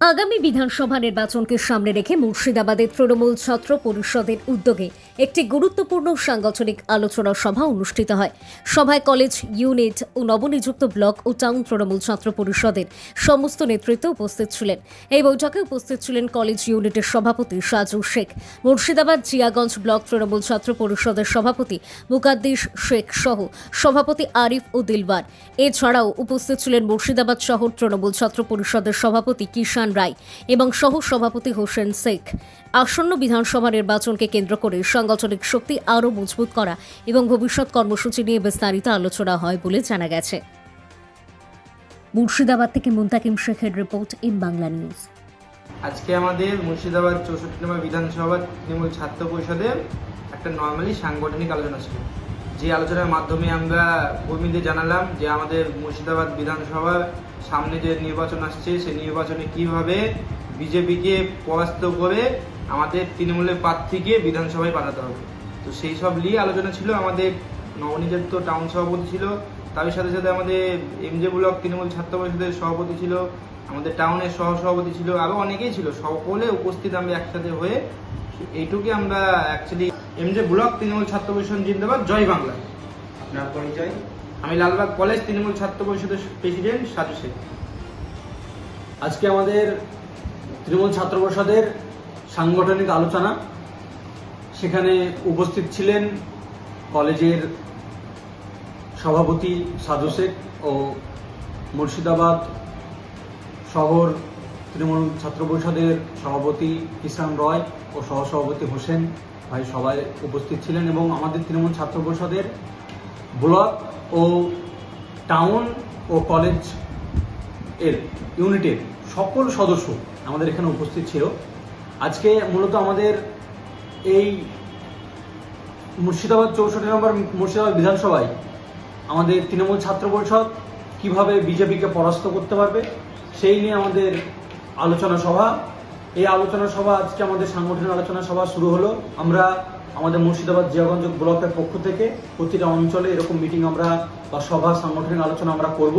আগামী বিধানসভা নির্বাচনকে সামনে রেখে মুর্শিদাবাদের তৃণমূল ছাত্র পরিষদের উদ্যোগে একটি গুরুত্বপূর্ণ সাংগঠনিক আলোচনা সভা অনুষ্ঠিত হয়। সভায় কলেজ ইউনিট ও নবনিযুক্ত ব্লক ও টাউন তৃণমূল ছাত্র পরিষদের সমস্ত নেতৃত্ব উপস্থিত ছিলেন। এই বৈঠকে উপস্থিত ছিলেন কলেজ ইউনিটের সভাপতি সাজু শেখ, মুর্শিদাবাদ জিয়াগঞ্জ ব্লক তৃণমূল ছাত্র পরিষদের সভাপতি মুকাদ্দিস শেখ সহ সভাপতি আরিফ ও দিলবার। এছাড়াও উপস্থিত ছিলেন মুর্শিদাবাদ শহর তৃণমূল ছাত্র পরিষদের সভাপতি কিষান রায় এবং সহ সভাপতি হোসেন শেখ। আসন্ন বিধানসভা নির্বাচনকে কেন্দ্র করে সাংগঠনিক শক্তি আরও মজবুত করা এবং ভবিষ্যৎ কর্মসূচি নিয়ে বিস্তারিত আলোচনা হয় বলে জানা গেছে। মুর্শিদাবাদ থেকে মুন্তাকিম শেখের রিপোর্ট, ইন বাংলা নিউজ। আজকে আমাদের মুর্শিদাবাদ 64 নম্বর বিধানসভা তৃণমূল ছাত্র পরিষদের একটা নর্মালি সাংগঠনিক আলোচনা ছিল, যে আলোচনার মাধ্যমে আমরা কর্মীদের জানালাম যে আমাদের মুর্শিদাবাদ বিধানসভার সামনে যে নির্বাচন আসছে, সেই নির্বাচনে কিভাবে বিজেপিকে পরাস্ত করে আমাদের তৃণমূলের প্রার্থীকে বিধানসভায় পাঠাতে হবে। তো সেই সব নিয়ে আলোচনা ছিল। আমাদের নবনিযুক্ত টাউন সভাপতি ছিল, তার সাথে সাথে আমাদের এমজে ব্লক তৃণমূল ছাত্র পরিষদের সভাপতি ছিল, আমাদের টাউনের সহসভাপতি ছিল, আরও অনেকেই ছিল। সকলে উপস্থিত আমরা একসাথে হয়ে এইটুকুই আমরা অ্যাকচুয়ালি এমজে ব্লক তৃণমূল ছাত্র পরিষদ জিন্দাবাদ, জয় বাংলা। আপনার পরিচয়? আমি লালবাগ কলেজ তৃণমূল ছাত্র পরিষদের প্রেসিডেন্ট সাজু শেখ। আজকে আমাদের তৃণমূল ছাত্র পরিষদের সাংগঠনিক আলোচনা, সেখানে উপস্থিত ছিলেন কলেজের সভাপতি সাজু শেখ ও মুর্শিদাবাদ শহর তৃণমূল ছাত্র পরিষদের সভাপতি কিষান রয় ও সহসভাপতি হোসেন ভাই সবাই উপস্থিত ছিলেন। এবং আমাদের তৃণমূল ছাত্র পরিষদের ব্লক ও টাউন ও কলেজ এর ইউনিটের সকল সদস্য আমাদের এখানে উপস্থিত ছিল। আজকে মূলত আমাদের এই মুর্শিদাবাদ 64 নম্বর মুর্শিদাবাদ বিধানসভায় আমাদের তৃণমূল ছাত্র পরিষদ কিভাবে বিজেপিকে পরাস্ত করতে পারবে, সেই নিয়ে আমাদের আলোচনা সভা। এই আলোচনা সভা আজকে আমাদের সাংগঠনিক আলোচনা সভা শুরু হলো। আমরা আমাদের মুর্শিদাবাদ জিয়াগঞ্জ ব্লকের পক্ষ থেকে প্রতিটা অঞ্চলে এরকম মিটিং আমরা বা সভা সাংগঠনিক আলোচনা আমরা করব।